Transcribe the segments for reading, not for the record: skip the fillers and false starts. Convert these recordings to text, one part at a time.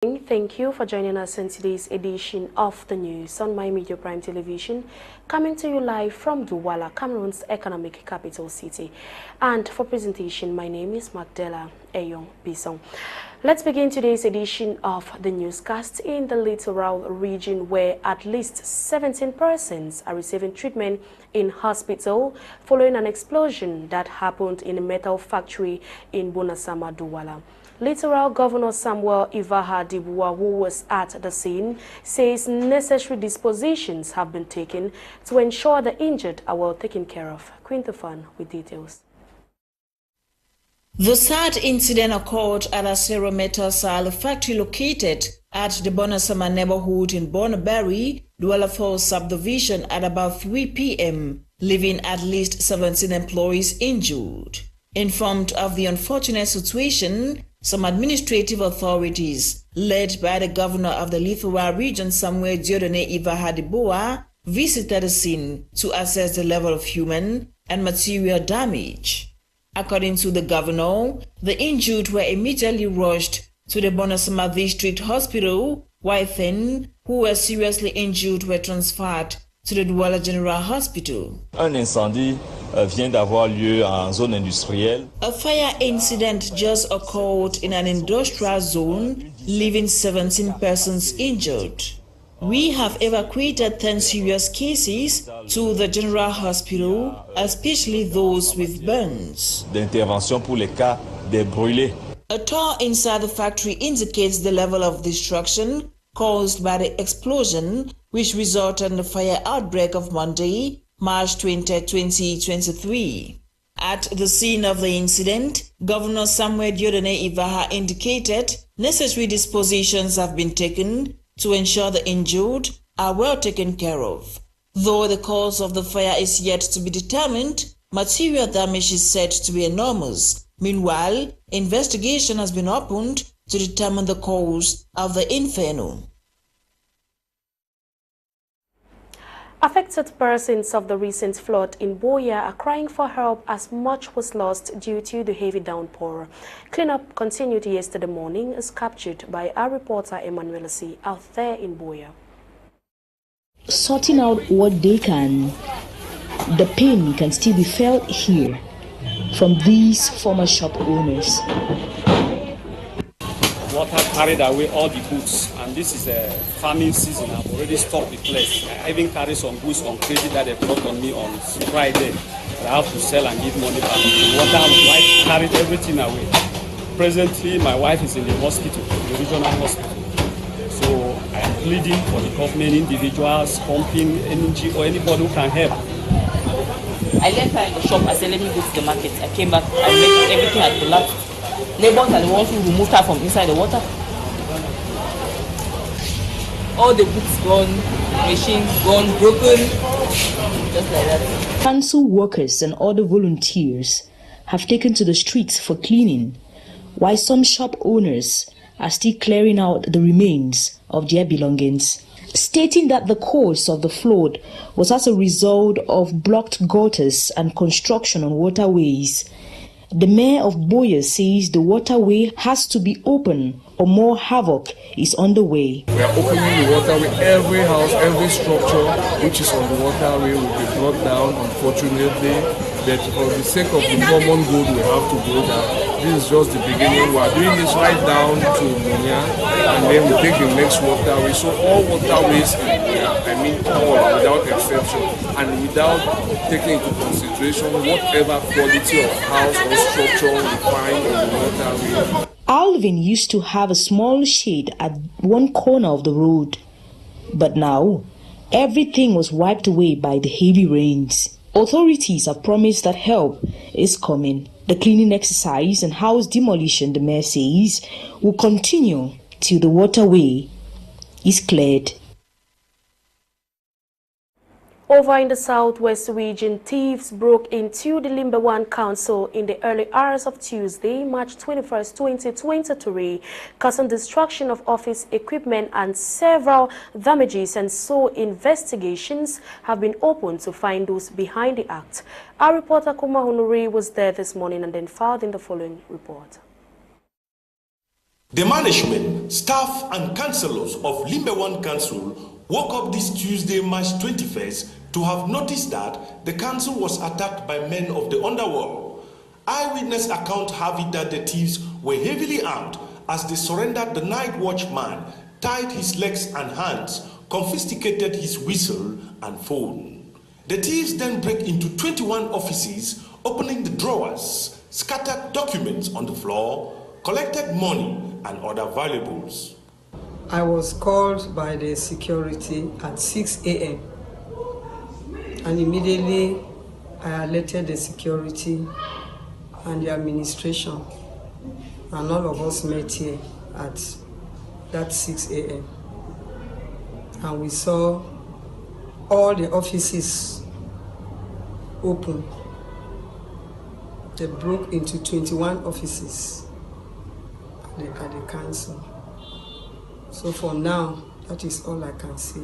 Thank you for joining us in today's edition of the news on My Media Prime Television, coming to you live from Douala, Cameroon's economic capital city. And for presentation, my name is Macdella, Eyong, Bisong. Let's begin today's edition of the newscast in the littoral region, where at least 17 persons are receiving treatment in hospital following an explosion that happened in a metal factory in Bonasama, Douala. Littoral Governor Samuel Ivaha Dibuwa, who was at the scene, says necessary dispositions have been taken to ensure the injured are well taken care of. Quintofan with details. The sad incident occurred at a Metal Sile factory located at the Bonasama neighborhood in Bonabari, Douala Falls subdivision at about 3 p.m., leaving at least 17 employees injured. Informed of the unfortunate situation, some administrative authorities, led by the governor of the Littoral region, Samuel Ivaha Dibuwa, visited the scene to assess the level of human and material damage. According to the governor, the injured were immediately rushed to the Bonasama District Hospital, while 10 who were seriously injured were transferred to the Douala General Hospital. Un incendie vient d'avoir lieu en zone industrielle. A fire incident just occurred in an industrial zone, leaving 17 persons injured. We have evacuated 10 serious cases to the General Hospital, especially those with burns. D'intervention pour les cas des brûlés. A tour inside the factory indicates the level of destruction caused by the explosion, which resulted in the fire outbreak of Monday, March 20, 2023. At the scene of the incident, Governor Samuel Ivaha indicated necessary dispositions have been taken to ensure the injured are well taken care of. Though the cause of the fire is yet to be determined, material damage is said to be enormous. Meanwhile, investigation has been opened to determine the cause of the inferno. Affected persons of the recent flood in Boya are crying for help as much was lost due to the heavy downpour. Cleanup continued yesterday morning, as captured by our reporter Ewane out there in Boya. Sorting out what they can, the pain can still be felt here from these former shop owners. Water carried away all the goods, and this is a farming season. I've already stopped the place. I even carry some goods on credit that they brought on me on Friday. I have to sell and give money back. The water carried everything away. Presently, my wife is in the hospital, the regional hospital. So I am pleading for the government, individuals, pumping, energy, or anybody who can help. I left her in the shop. I said, let me go to the market. I came back. I met everything had collapsed. Neighbors are the ones who removed her from inside the water. All the books gone, machines gone, broken, just like that. Council workers and other volunteers have taken to the streets for cleaning, while some shop owners are still clearing out the remains of their belongings, stating that the cause of the flood was as a result of blocked gutters and construction on waterways. The mayor of Boya says the waterway has to be open or more havoc is underway. We are opening the waterway. Every house, every structure which is on the waterway will be brought down, unfortunately. But for the sake of the common good, we have to go down. This is just the beginning. We are doing this right down to Munya, and then we take the next waterway. So all waterways, all without exception, and without taking into consideration whatever quality of house or structure we find on the waterway. Alvin used to have a small shade at one corner of the road, but now everything was wiped away by the heavy rains. Authorities have promised that help is coming. The cleaning exercise and house demolition, the mayor says, will continue till the waterway is cleared. Over in the southwest region, thieves broke into the Limberwan Council in the early hours of Tuesday, March 21st, 2023, causing destruction of office equipment and several damages, and so investigations have been opened to find those behind the act. Our reporter Kuma Honori was there this morning and then filed in the following report. The management, staff and councillors of Limbe 1 Council woke up this Tuesday, March 21st, to have noticed that the council was attacked by men of the underworld. Eyewitness accounts have it that the thieves were heavily armed as they surrendered the night watchman, tied his legs and hands, confiscated his whistle and phone. The thieves then break into 21 offices, opening the drawers, scattered documents on the floor, collected money and other valuables. I was called by the security at 6 a.m. and immediately I alerted the security and the administration, and all of us met here at that 6 a.m. and we saw all the offices open. They broke into 21 offices at the council. So for now, that is all I can say.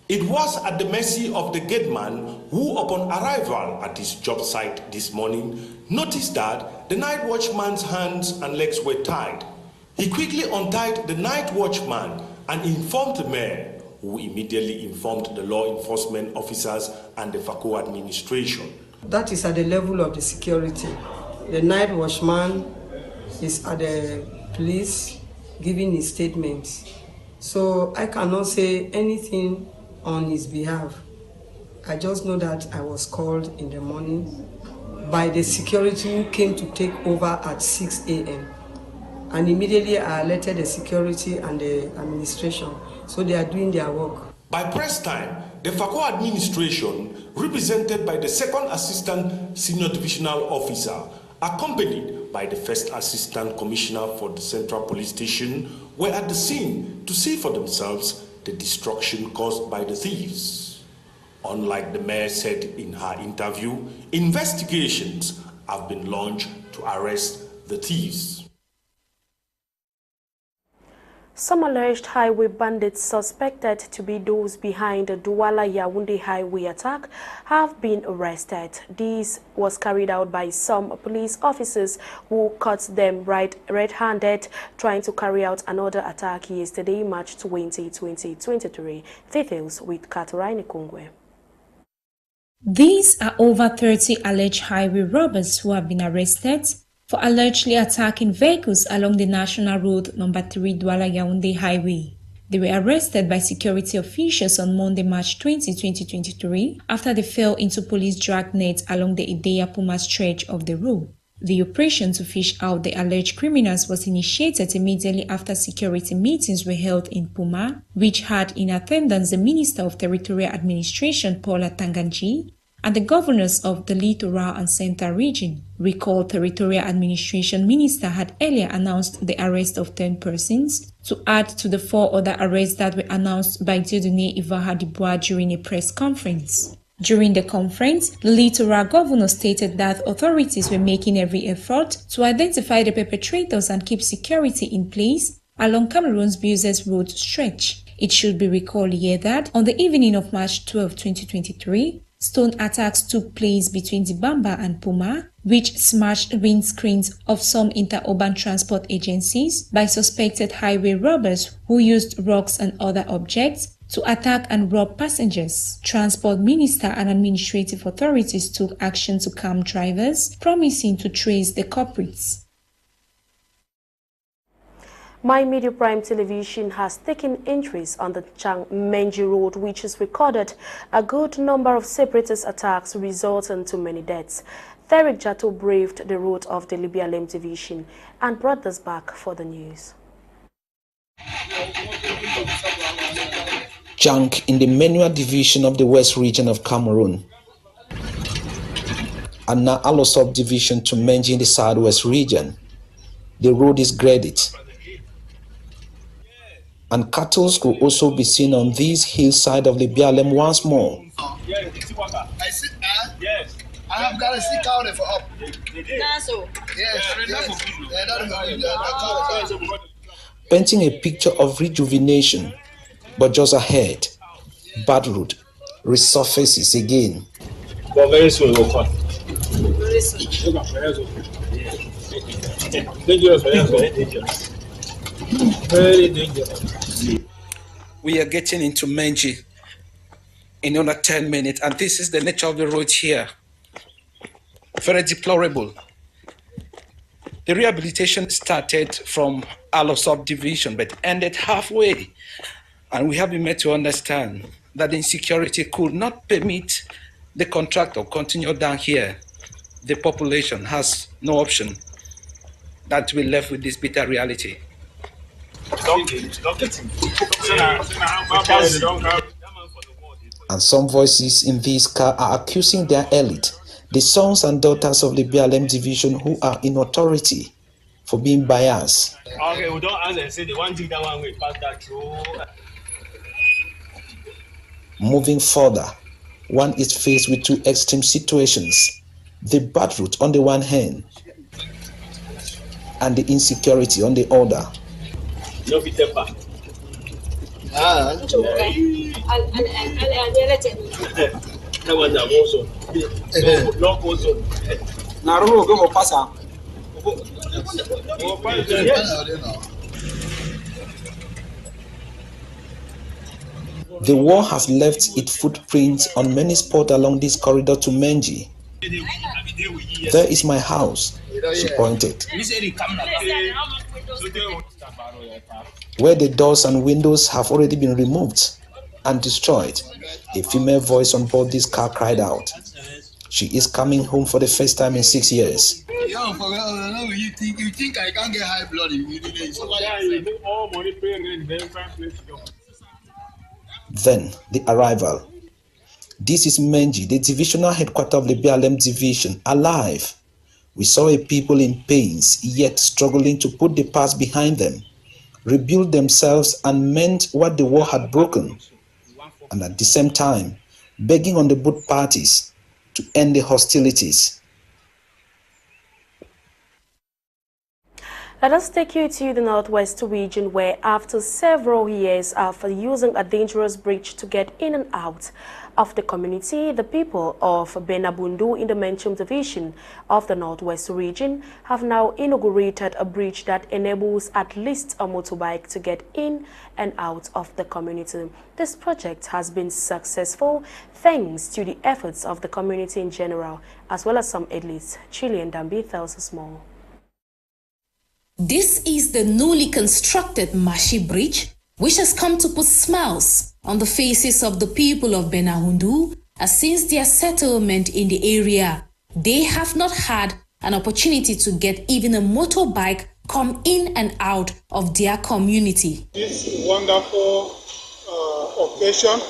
It was at the mercy of the gateman who, upon arrival at his job site this morning, noticed that the night watchman's hands and legs were tied. He quickly untied the night watchman and informed the mayor, who immediately informed the law enforcement officers and the FACO administration. That is at the level of the security. The night watchman is at the police giving his statement. So I cannot say anything on his behalf. I just know that I was called in the morning by the security who came to take over at 6 a.m. And immediately I alerted the security and the administration. So they are doing their work. By press time, the FACO administration, represented by the second assistant senior divisional officer, accompanied by the first assistant commissioner for the central police station, were at the scene to see for themselves the destruction caused by the thieves. Unlike the mayor said in her interview, investigations have been launched to arrest the thieves. Some alleged highway bandits suspected to be those behind the Douala-Yaoundé highway attack have been arrested. This was carried out by some police officers who caught them red-handed trying to carry out another attack yesterday, March 20, 2023. Details with Kataraini Kongwe. These are over 30 alleged highway robbers who have been arrested for allegedly attacking vehicles along the National Road No. 3 Douala-Yaoundé Highway. They were arrested by security officials on Monday, March 20, 2023, after they fell into police dragnets along the Ideya-Puma stretch of the road. The operation to fish out the alleged criminals was initiated immediately after security meetings were held in Puma, which had in attendance the Minister of Territorial Administration, Paula Tanganji, and the governors of the Littoral and Central region. Recall Territorial Administration Minister had earlier announced the arrest of 10 persons to add to the 4 other arrests that were announced by Dieudonné Ivaha Dubois during a press conference. During the conference, the Littoral governor stated that authorities were making every effort to identify the perpetrators and keep security in place along Cameroon's busiest road stretch. It should be recalled here that on the evening of March 12, 2023, stone attacks took place between Dibamba and Puma, which smashed windscreens of some interurban transport agencies by suspected highway robbers who used rocks and other objects to attack and rob passengers. Transport Minister and administrative authorities took action to calm drivers, promising to trace the culprits. My Media Prime Television has taken interest on the Chang-Menji Road, which has recorded a good number of separatist attacks resulting to many deaths. Cedrick Jato braved the road of the Libya-Lem division and brought us back for the news. Chang in the Manual division of the West region of Cameroon, and now Alosop division to Menji in the Southwest region. The road is graded, and cattle could also be seen on this hillside of Libya-Lem once more. Yes. I have got a stick out for up. Painting a picture of rejuvenation, but just ahead, bad road resurfaces again. But very soon it will come. Very soon. Dangerous. Very dangerous. We are getting into Menji in under 10 minutes, and this is the nature of the road here. Very deplorable. The rehabilitation started from Alo subdivision, but ended halfway. And we have been made to understand that insecurity could not permit the contractor continue down here. The population has no option than to be left with this bitter reality. And some voices in this car are accusing their elite, the sons and daughters of the BLM division who are in authority, for being biased. Okay, we don't answer. Say the one thing that one way pass that through. Moving further, one is faced with two extreme situations: the bad route on the one hand and the insecurity on the other. No be temper. That was a also. No also. Naruno go pass. The war has left its footprints on many spots along this corridor to Menji. There is my house, she pointed, where the doors and windows have already been removed and destroyed. A female voice on board this car cried out. She is coming home for the first time in 6 years. You think I can't get high blood immediately? Then the arrival. This is Menji, the divisional headquarters of the BLM division, alive. We saw a people in pains, yet struggling to put the past behind them, rebuild themselves and mend what the war had broken, and at the same time, begging on the both parties to end the hostilities. Let us take you to the northwest region where after several years of using a dangerous bridge to get in and out of the community, the people of Benabundu in the Menchum division of the northwest region have now inaugurated a bridge that enables at least a motorbike to get in and out of the community. This project has been successful thanks to the efforts of the community in general, as well as some elites. Chilean Dambi tells us more. This is the newly constructed Mashi Bridge, which has come to put smiles on the faces of the people of Benahundu, as since their settlement in the area, they have not had an opportunity to get even a motorbike come in and out of their community. This wonderful occasion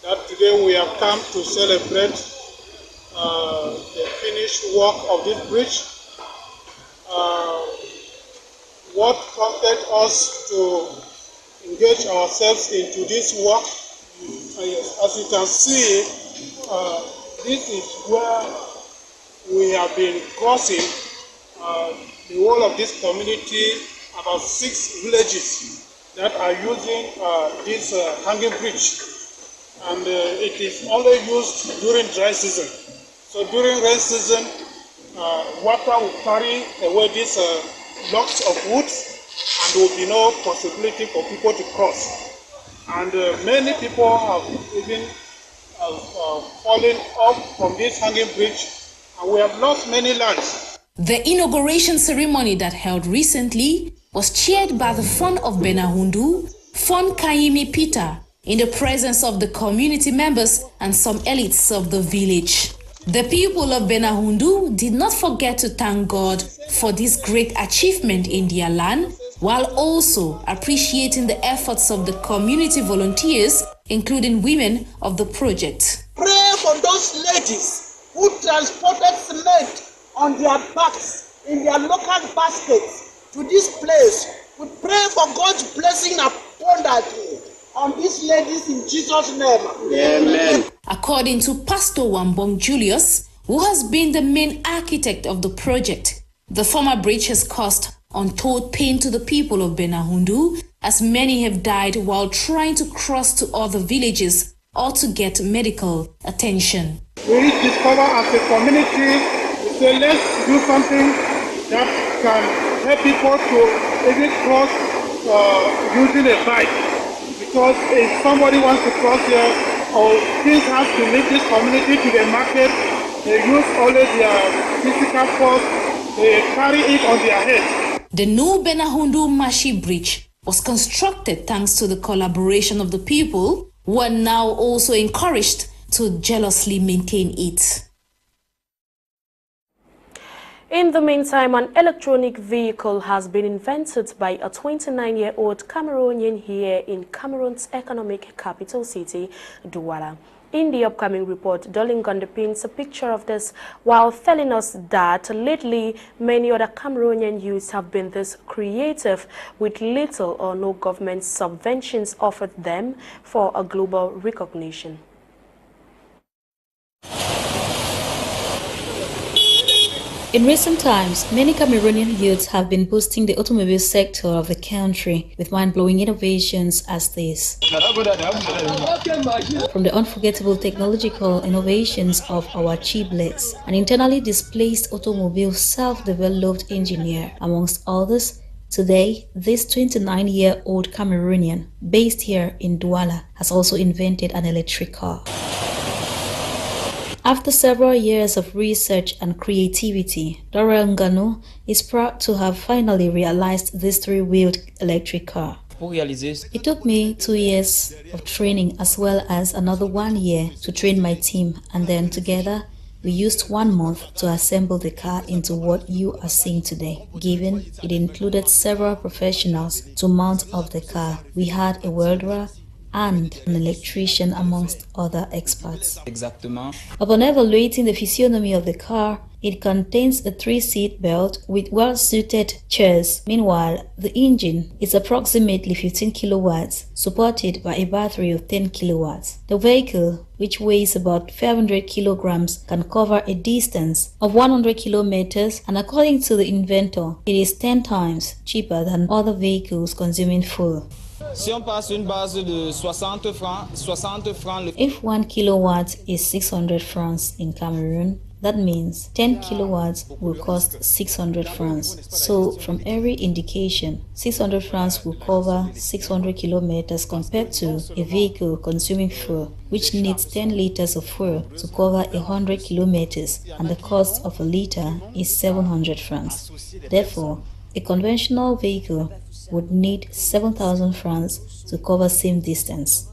that today we have come to celebrate the finished work of this bridge. What prompted us to engage ourselves into this work, as you can see, this is where we have been crossing the whole of this community, about 6 villages that are using this hanging bridge, and it is only used during dry season. So during rain season, water will carry away these blocks of wood, and there will be no possibility for people to cross. And many people have even fallen off from this hanging bridge, and we have lost many lives. The inauguration ceremony that held recently was chaired by the Fund of Benahundu, Fund Kaimi Peter, in the presence of the community members and some elites of the village. The people of Benahundu did not forget to thank God for this great achievement in their land, while also appreciating the efforts of the community volunteers, including women of the project. Pray for those ladies who transported cement on their backs in their local baskets to this place. We pray for God's blessing abundantly on these ladies in Jesus' name. Amen. According to Pastor Wambong Julius, who has been the main architect of the project, the former bridge has caused untold pain to the people of Benahundu, as many have died while trying to cross to other villages or to get medical attention. We discover as a community, we say let's do something that can help people to even cross using a bike, because if somebody wants to cross here or things have to leave this community to the market, they use only their physical force, they carry it on their head. The new Benahundu Mashi Bridge was constructed thanks to the collaboration of the people, who are now also encouraged to jealously maintain it. In the meantime, an electronic vehicle has been invented by a 29-year-old Cameroonian here in Cameroon's economic capital city, Douala. In the upcoming report, Nolinga paints a picture of this while telling us that lately many other Cameroonian youths have been this creative with little or no government subventions offered them for a global recognition. In recent times, many Cameroonian youths have been boosting the automobile sector of the country with mind-blowing innovations as this. From the unforgettable technological innovations of our chiblets, an internally displaced automobile self-developed engineer, amongst others, today, this 29-year-old Cameroonian, based here in Douala, has also invented an electric car. After several years of research and creativity, Nolinga is proud to have finally realized this three-wheeled electric car. It took me 2 years of training as well as another 1 year to train my team, and then together we used 1 month to assemble the car into what you are seeing today. Given it included several professionals to mount up the car, we had a welder and an electrician amongst other experts. Upon evaluating the physiognomy of the car, it contains a 3-seat belt with well-suited chairs. Meanwhile, the engine is approximately 15 kilowatts, supported by a battery of 10 kilowatts. The vehicle, which weighs about 500 kilograms, can cover a distance of 100 kilometers, and according to the inventor, it is 10 times cheaper than other vehicles consuming fuel. If 1 kilowatt is 600 francs in Cameroon, that means 10 kilowatts will cost 600 francs. So from every indication, 600 francs will cover 600 kilometers compared to a vehicle consuming fuel, which needs 10 liters of fuel to cover 100 kilometers, and the cost of a liter is 700 francs. Therefore, a conventional vehicle would need 7,000 francs to cover same distance.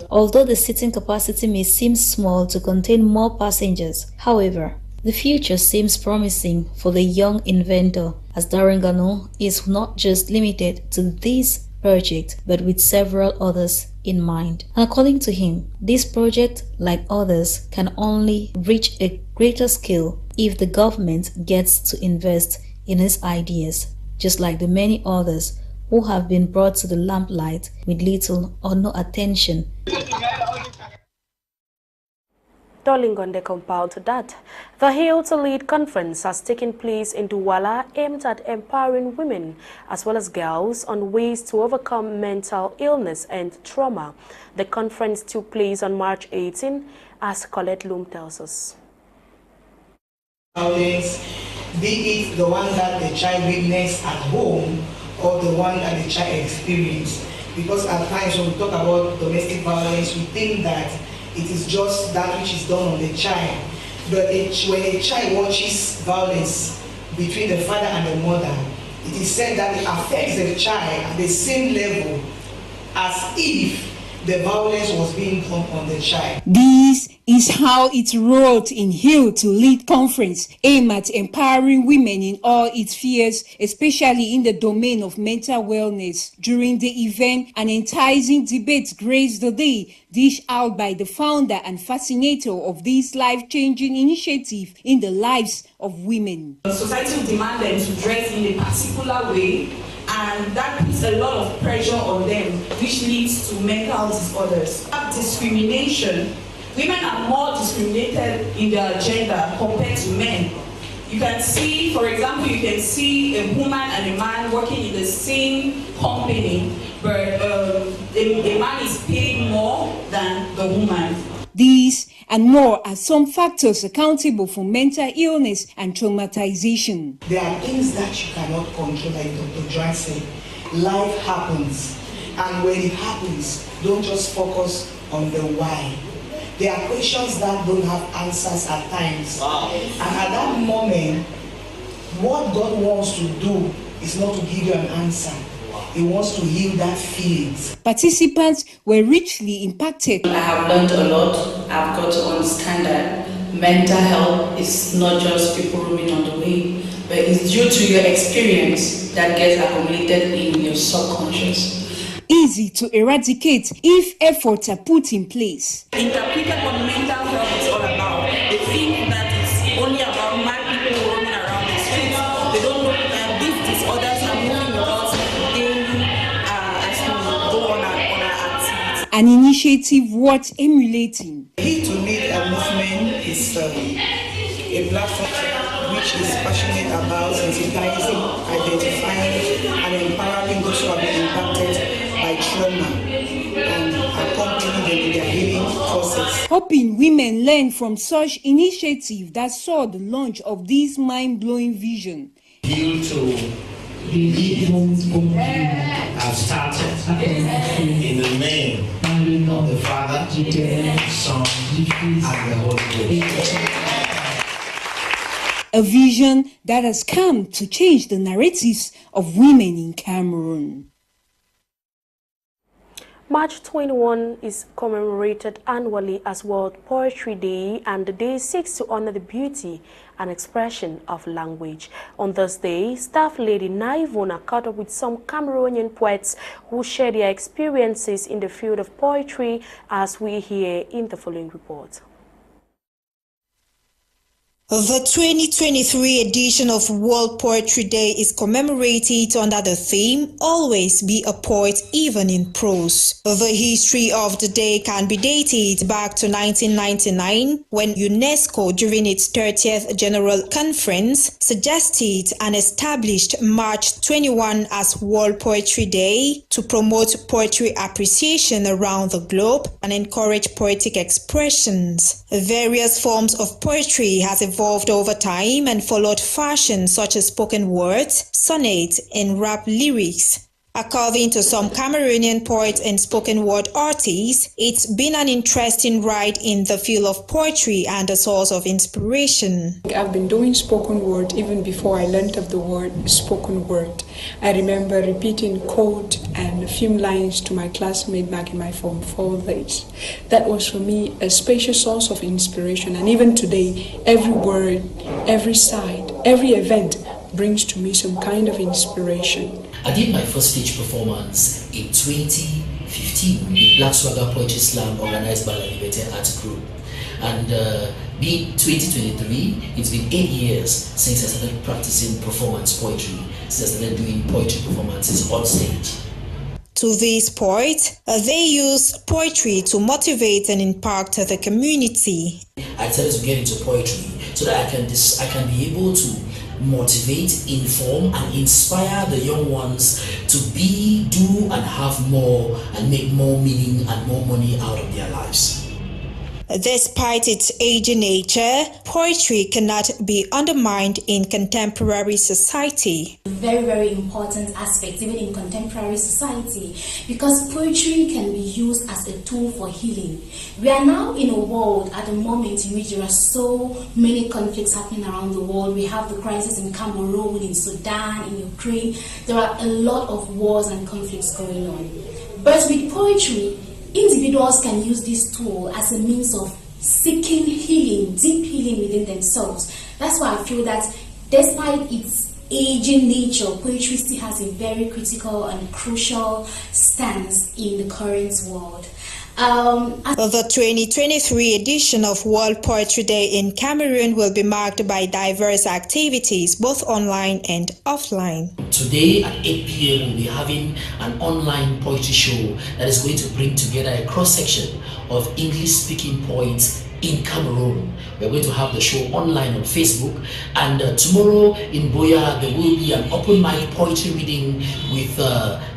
Although the seating capacity may seem small to contain more passengers, however, the future seems promising for the young inventor, as Nolinga is not just limited to this project but with several others in mind. And according to him, this project, like others, can only reach a greater scale if the government gets to invest in his ideas, just like the many others who have been brought to the lamplight with little or no attention. Nolinga compiled that the Hail to Lead conference has taken place in Douala, aimed at empowering women as well as girls on ways to overcome mental illness and trauma. The conference took place on March 18, as Colette Loom tells us. Be it the one that the child witnessed at home or the one that the child experienced. Because at times when we talk about domestic violence, we think that it is just that which is done on the child. But when a child watches violence between the father and the mother, it is said that it affects the child at the same level as if the violence was being done on the child. This is how it wrote in Hail to Lead conference, aimed at empowering women in all its spheres, especially in the domain of mental wellness. During the event, an enticing debate graced the day, dished out by the founder and fascinator of this life-changing initiative in the lives of women. Society will demand them to dress in a particular way, and that puts a lot of pressure on them, which leads to mental disorders. Discrimination. Women are more discriminated in their gender compared to men. You can see, for example, you can see a woman and a man working in the same company, but a man is paid more than the woman. This and more are some factors accountable for mental illness and traumatization. There are things that you cannot control, like Dr. Joy said. Life happens, and when it happens, don't just focus on the why. There are questions that don't have answers at times. Wow. And at that moment, what God wants to do is not to give you an answer. He wants to heal that feelings. Participants were richly impacted. I have learned a lot. I've got to understand that mental health is not just people roaming on the way, but it's due to your experience that gets accumulated in your subconscious. Easy to eradicate if efforts are put in place. Interpreted what mental health is all about. They think that it's only about mad people roaming around the streets. They don't know that these disorders are moving with us daily as we go on our activities. An initiative worth emulating. He to lead a movement is a platform which is passionate about sensitizing, identifying, and empowering those who have been impacted by trauma and accompanying them in their healing process. Hoping women learn from such initiative that saw the launch of this mind-blowing vision. Due to have started in the name of the Father, Son, and the Holy Ghost. A vision that has come to change the narratives of women in Cameroon. March 21 is commemorated annually as World Poetry Day, and the day seeks to honor the beauty and expression of language. On this day, staff lady Eyong caught up with some Cameroonian poets who share their experiences in the field of poetry, as we hear in the following report. The 2023 edition of World Poetry Day is commemorated under the theme, Always Be a Poet Even in Prose. The history of the day can be dated back to 1999, when UNESCO, during its 30th General Conference, suggested and established March 21 as World Poetry Day to promote poetry appreciation around the globe and encourage poetic expressions. Various forms of poetry has evolved over time and followed fashions such as spoken words, sonnet, and rap lyrics. According to some Cameroonian poets and spoken word artists, it's been an interesting ride in the field of poetry and a source of inspiration. I've been doing spoken word even before I learned of the word spoken word. I remember repeating code and a few lines to my classmate back in my Form 4 days. That was for me a spacious source of inspiration, and even today, every word, every side, every event brings to me some kind of inspiration. I did my first stage performance in 2015 in Black Swagger Poetry Slam organized by La Liberté Art Group. And being 2023, it's been 8 years since I started practicing performance poetry, since I started doing poetry performances on stage. To these poets, they use poetry to motivate and impact the community. I decided to get into poetry so that I can be able to motivate, inform, and inspire the young ones to be, do, and have more, and make more meaning and more money out of their lives. Despite its aging nature, poetry cannot be undermined in contemporary society. Very, very important aspect even in contemporary society, because poetry can be used as a tool for healing. We are now in a world at the moment in which there are so many conflicts happening around the world. We have the crisis in Cameroon, in Sudan, in Ukraine. There are a lot of wars and conflicts going on. But with poetry, individuals can use this tool as a means of seeking healing, deep healing within themselves. That's why I feel that despite its aging nature, poetry still has a very critical and crucial stance in the current world. The 2023 edition of World Poetry Day in Cameroon will be marked by diverse activities, both online and offline. Today at 8 p.m. we'll be having an online poetry show that is going to bring together a cross-section of English-speaking poets in Cameroon. We're going to have the show online on Facebook, and tomorrow in Boya there will be an open mic poetry reading with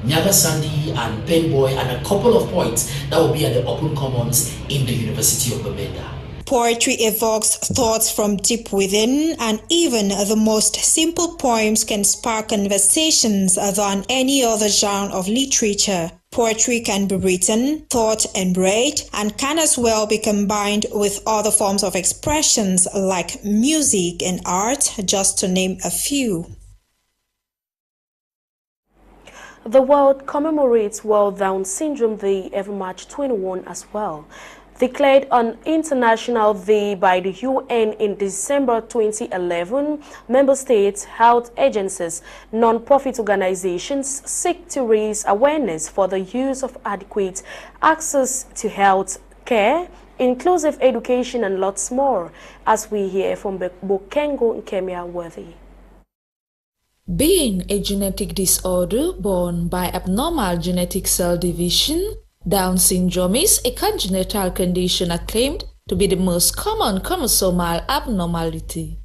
Nyaga Sandy and Pen Boy and a couple of poets that will be at the Open Commons in the University of Bamenda. Poetry evokes thoughts from deep within, and even the most simple poems can spark conversations than any other genre of literature. Poetry can be written, thought, and read, and can as well be combined with other forms of expressions like music and art, just to name a few. The world commemorates World Down Syndrome Day every March 21 as well. Declared on International Day by the UN in December 2011, member states, health agencies, non-profit organizations seek to raise awareness for the use of adequate access to health care, inclusive education, and lots more, as we hear from Bokengo Nkemia-Worthy. Being a genetic disorder born by abnormal genetic cell division, Down syndrome is a congenital condition acclaimed to be the most common chromosomal abnormality,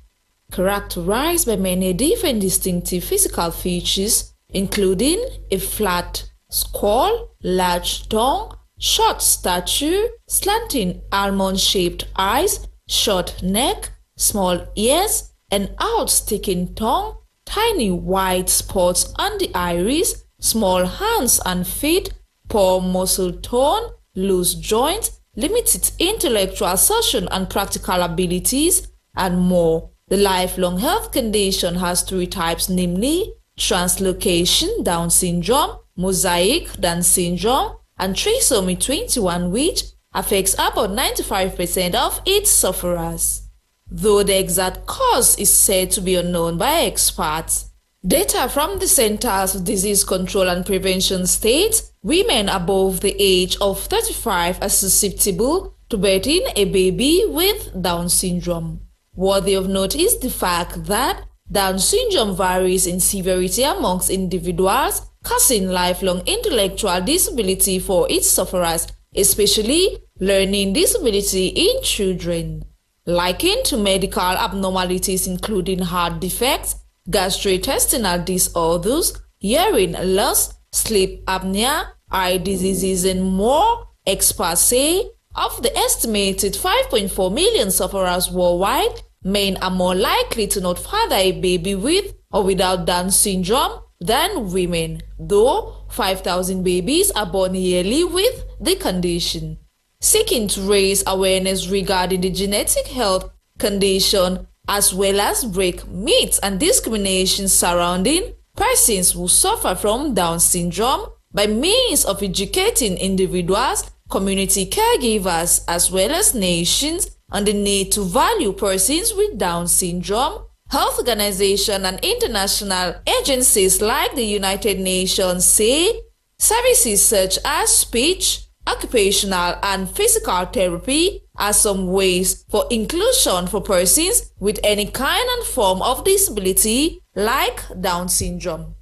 characterized by many different distinctive physical features, including a flat skull, large tongue, short stature, slanting almond-shaped eyes, short neck, small ears, an out-sticking tongue, tiny white spots on the iris, small hands and feet, poor muscle tone, loose joints, limited intellectual, social and practical abilities, and more. The lifelong health condition has three types, namely translocation Down syndrome, mosaic Down syndrome, and trisomy 21, which affects about 95% of its sufferers, though the exact cause is said to be unknown by experts. Data from the Centers for Disease Control and Prevention states women above the age of 35 are susceptible to birthing a baby with Down syndrome. Worthy of note is the fact that Down syndrome varies in severity amongst individuals, causing lifelong intellectual disability for its sufferers, especially learning disability in children. Likened to medical abnormalities including heart defects, gastrointestinal disorders, hearing loss, sleep apnea, eye diseases, and more, experts say of the estimated 5.4 million sufferers worldwide, men are more likely to not father a baby with or without Down syndrome than women, though 5,000 babies are born yearly with the condition. Seeking to raise awareness regarding the genetic health condition as well as break myths and discrimination surrounding persons who suffer from Down syndrome by means of educating individuals, community caregivers, as well as nations on the need to value persons with Down syndrome, health organizations and international agencies like the United Nations say services such as speech, occupational and physical therapy are some ways for inclusion for persons with any kind and form of disability like Down syndrome.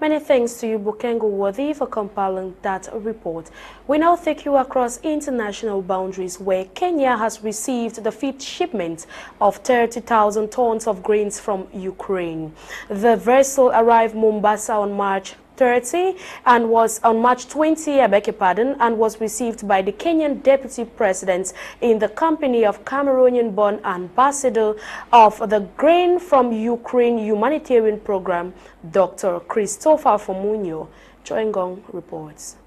Many thanks to you, Bokengo Worthy, for compiling that report. We now take you across international boundaries where Kenya has received the fifth shipment of 30,000 tons of grains from Ukraine. The vessel arrived Mombasa on March 30 and was on March 20, and was received by the Kenyan Deputy President in the company of Cameroonian-born Ambassador of the Grain from Ukraine Humanitarian Program, Dr. Christopher Fomunyo. Choengong reports.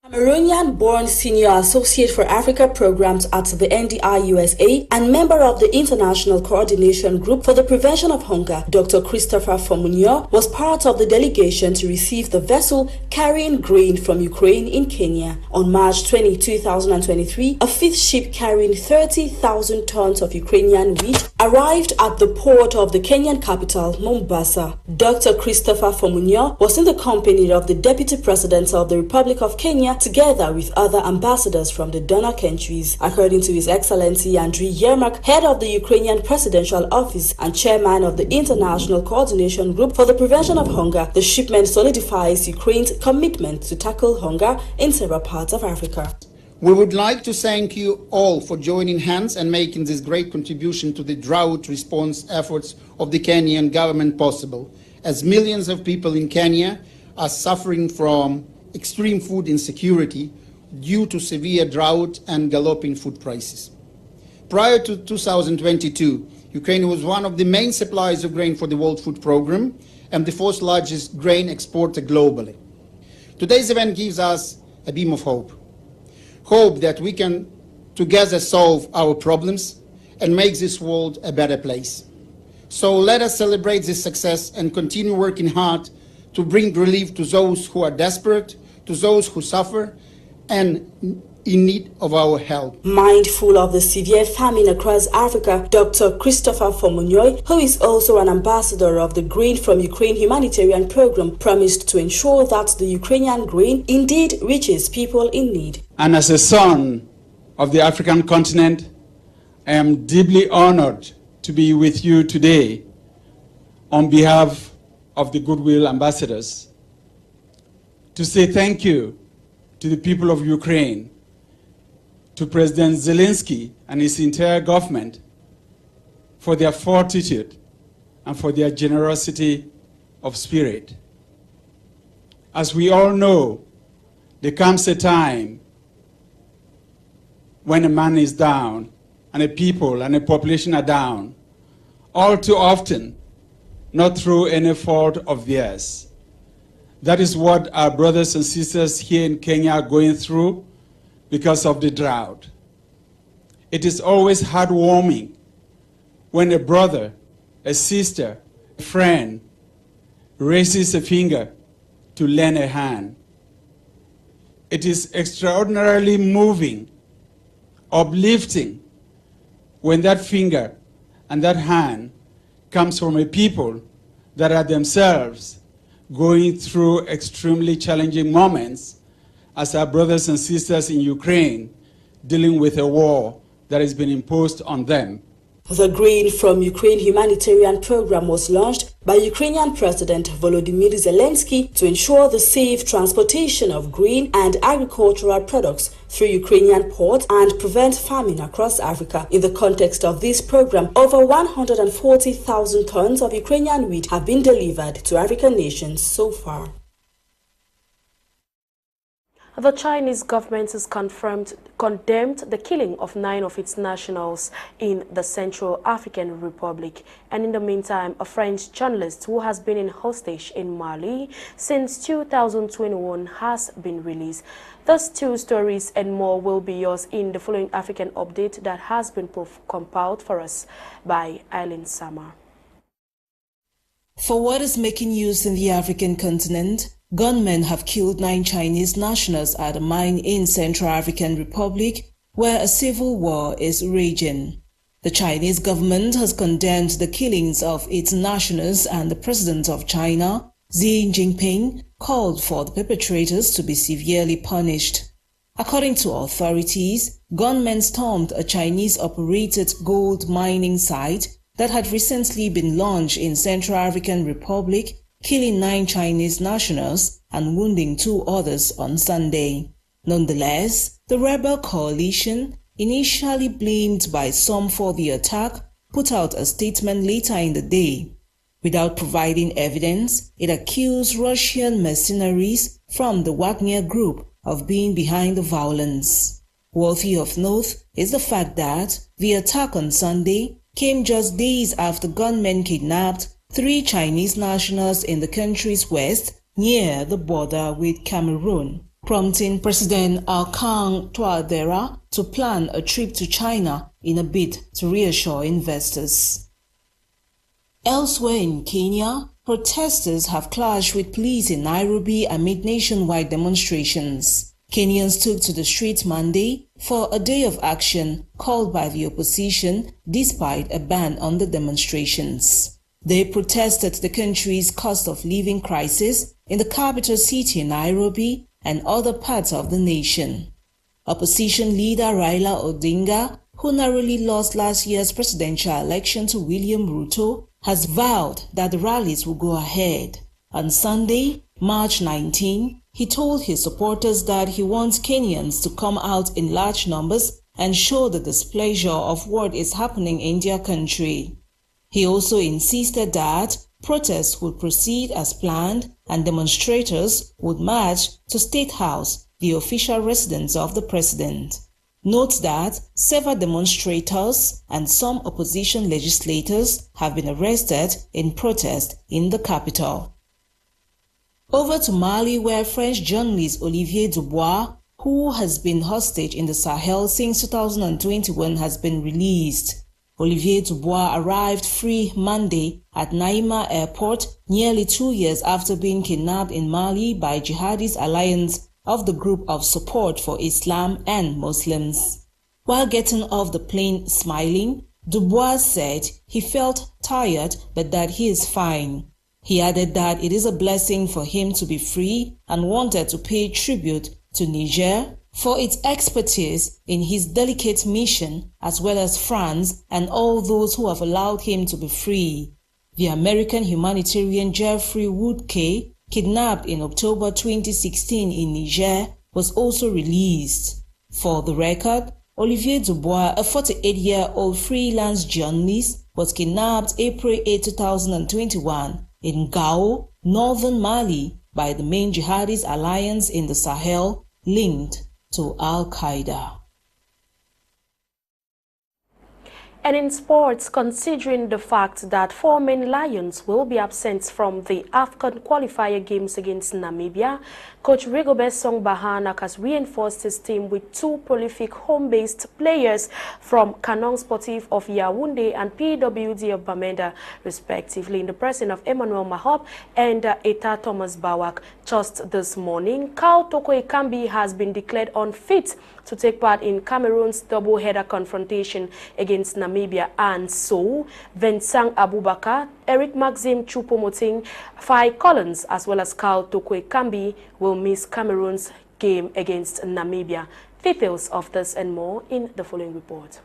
Cameroonian-born Senior Associate for Africa Programs at the NDI USA and member of the International Coordination Group for the Prevention of Hunger, Dr. Christopher Fomunyo, was part of the delegation to receive the vessel carrying grain from Ukraine in Kenya. On March 20, 2023, a fifth ship carrying 30,000 tons of Ukrainian wheat arrived at the port of the Kenyan capital, Mombasa. Dr. Christopher Fomunyo was in the company of the Deputy President of the Republic of Kenya together with other ambassadors from the donor countries. According to His Excellency Andriy Yermak, head of the Ukrainian Presidential Office and chairman of the International Coordination Group for the Prevention of Hunger, the shipment solidifies Ukraine's commitment to tackle hunger in several parts of Africa. We would like to thank you all for joining hands and making this great contribution to the drought response efforts of the Kenyan government possible, as millions of people in Kenya are suffering from extreme food insecurity. due to severe drought and galloping food prices. Prior to 2022, Ukraine was one of the main suppliers of grain for the World Food Programme and the fourth largest grain exporter globally. Today's event gives us a beam of hope. Hope that we can together solve our problems and make this world a better place. So let us celebrate this success and continue working hard to bring relief to those who are desperate, to those who suffer, and in need of our help. Mindful of the severe famine across Africa, Dr. Christopher Fomunyoy, who is also an ambassador of the Grain from Ukraine humanitarian program, promised to ensure that the Ukrainian grain indeed reaches people in need. And as a son of the African continent, I am deeply honored to be with you today on behalf of the Goodwill Ambassadors to say thank you to the people of Ukraine, to President Zelensky and his entire government for their fortitude and for their generosity of spirit. As we all know, there comes a time when a man is down and a people and a population are down, all too often, not through any fault of theirs. That is what our brothers and sisters here in Kenya are going through because of the drought. It is always heartwarming when a brother, a sister, a friend raises a finger to lend a hand. It is extraordinarily moving, uplifting, when that finger and that hand comes from a people that are themselves going through extremely challenging moments as our brothers and sisters in Ukraine dealing with a war that has been imposed on them. The Grain from Ukraine humanitarian program was launched by Ukrainian President Volodymyr Zelensky to ensure the safe transportation of grain and agricultural products through Ukrainian ports and prevent famine across Africa. In the context of this program, over 140,000 tons of Ukrainian wheat have been delivered to African nations so far. The Chinese government has condemned the killing of 9 of its nationals in the Central African Republic. And in the meantime, a French journalist who has been in hostage in Mali since 2021 has been released. Those 2 stories and more will be yours in the following African update that has been compiled for us by Eileen Sama. For what is making news in the African continent, gunmen have killed 9 Chinese nationals at a mine in Central African Republic, where a civil war is raging. The Chinese government has condemned the killings of its nationals, and the president of China, Xi Jinping, called for the perpetrators to be severely punished. According to authorities, gunmen stormed a Chinese-operated gold mining site that had recently been launched in Central African Republic, killing 9 Chinese nationals and wounding 2 others on Sunday. Nonetheless, the rebel coalition, initially blamed by some for the attack, put out a statement later in the day. Without providing evidence, it accused Russian mercenaries from the Wagner Group of being behind the violence. Worthy of note is the fact that the attack on Sunday came just days after gunmen kidnapped 3 Chinese nationals in the country's west near the border with Cameroon, prompting President Alassane Ouattara to plan a trip to China in a bid to reassure investors. Elsewhere in Kenya, protesters have clashed with police in Nairobi amid nationwide demonstrations. Kenyans took to the streets Monday for a day of action called by the opposition despite a ban on the demonstrations. They protested the country's cost of living crisis in the capital city Nairobi and other parts of the nation. Opposition leader Raila Odinga, who narrowly lost last year's presidential election to William Ruto, has vowed that the rallies will go ahead. On Sunday, March 19, he told his supporters that he wants Kenyans to come out in large numbers and show the displeasure of what is happening in their country. He also insisted that protests would proceed as planned and demonstrators would march to State House the official residence of the president. Note that several demonstrators and some opposition legislators have been arrested in protest in the capital. Over to Mali, where French journalist Olivier Dubois, who has been hostage in the Sahel since 2021, has been released. Olivier Dubois arrived free Monday at Naïma Airport, nearly 2 years after being kidnapped in Mali by Jihadist Alliance of the Group of Support for Islam and Muslims. While getting off the plane smiling, Dubois said he felt tired but that he is fine. He added that it is a blessing for him to be free and wanted to pay tribute to Niger for its expertise in his delicate mission, as well as France and all those who have allowed him to be free. The American humanitarian Jeffrey Woodkay, kidnapped in October 2016 in Niger, was also released. For the record, Olivier Dubois, a 48-year-old freelance journalist, was kidnapped April 8, 2021 in Gao, northern Mali, by the main jihadist alliance in the Sahel linked to Al-Qaeda. And in sports, considering the fact that 4 main Lions will be absent from the AFCON qualifier games against Namibia, coach Bisong has reinforced his team with 2 prolific home-based players from Canon Sportif of Yaoundé and PWD of Bamenda, respectively, in the presence of Emmanuel Mahop and Eta Thomas Bawak. Just this morning, Carl Toko Ekambi has been declared unfit to take part in Cameroon's double-header confrontation against Namibia, and so Vincent Abubakar, Eric Maxim Choupo-Moting, Fai Collins, as well as Carl Toko Ekambi will miss Cameroon's game against Namibia. Details of this and more in the following report.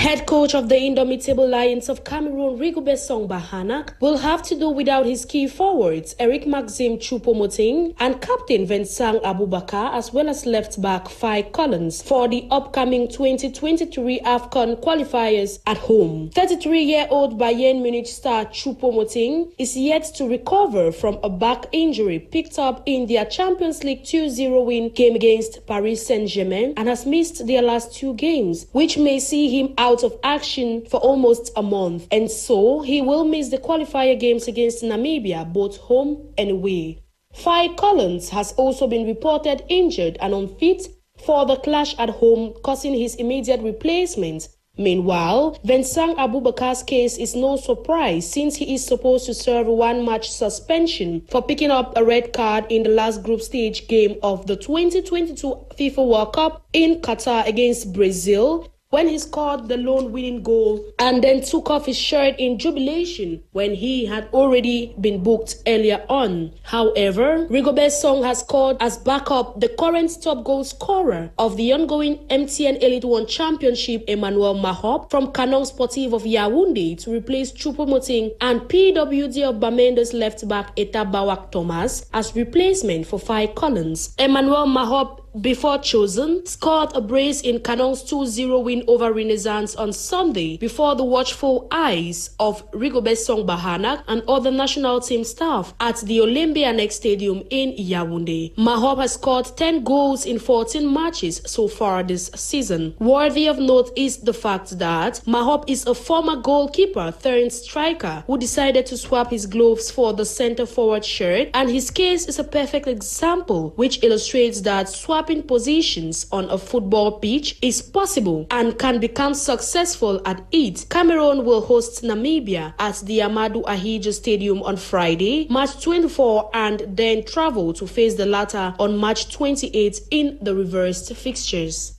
Head coach of the Indomitable Lions of Cameroon, Bisong will have to do without his key forwards, Eric Maxim Choupo-Moting and captain Vincent Abubakar, as well as left-back Fai Collins, for the upcoming 2023 AFCON qualifiers at home. 33-year-old Bayern Munich star Choupo-Moting is yet to recover from a back injury picked up in their Champions League 2-0 win game against Paris Saint-Germain and has missed their last 2 games, which may see him out of action for almost a month, and so he will miss the qualifier games against Namibia, both home and away. Fai Collins has also been reported injured and unfit for the clash at home, causing his immediate replacement. Meanwhile, Vincent Abubakar's case is no surprise since he is supposed to serve 1-match suspension for picking up a red card in the last group stage game of the 2022 FIFA World Cup in Qatar against Brazil, when he scored the lone winning goal and then took off his shirt in jubilation when he had already been booked earlier on. However, Bisong has called as backup the current top goal scorer of the ongoing MTN Elite 1 Championship, Emmanuel Mahop, from Canon Sportif of Yaoundé, to replace Choupo-Moting, and PWD of Bamenda's left-back Eta Bawak Thomas as replacement for Fai Collins. Emmanuel Mahop, before chosen, scored a brace in Canon's 2-0 win over Renaissance on Sunday before the watchful eyes of Bisong and other national team staff at the Olympia Next Stadium in Yaoundé. Mahop has scored 10 goals in 14 matches so far this season. Worthy of note is the fact that Mahop is a former goalkeeper turned striker who decided to swap his gloves for the center-forward shirt, and his case is a perfect example which illustrates that swapping positions on a football pitch is possible and can become successful at it. Cameroon will host Namibia at the Amadou Ahidjo Stadium on Friday, March 24, and then travel to face the latter on March 28 in the reversed fixtures.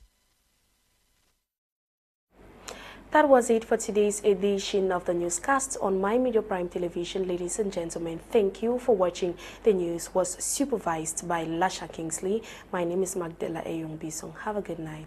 That was it for today's edition of the newscast on My Media Prime Television. Ladies and gentlemen, thank you for watching. The news was supervised by Lasha Kingsley. My name is Macdella Eyong Bisong. Have a good night.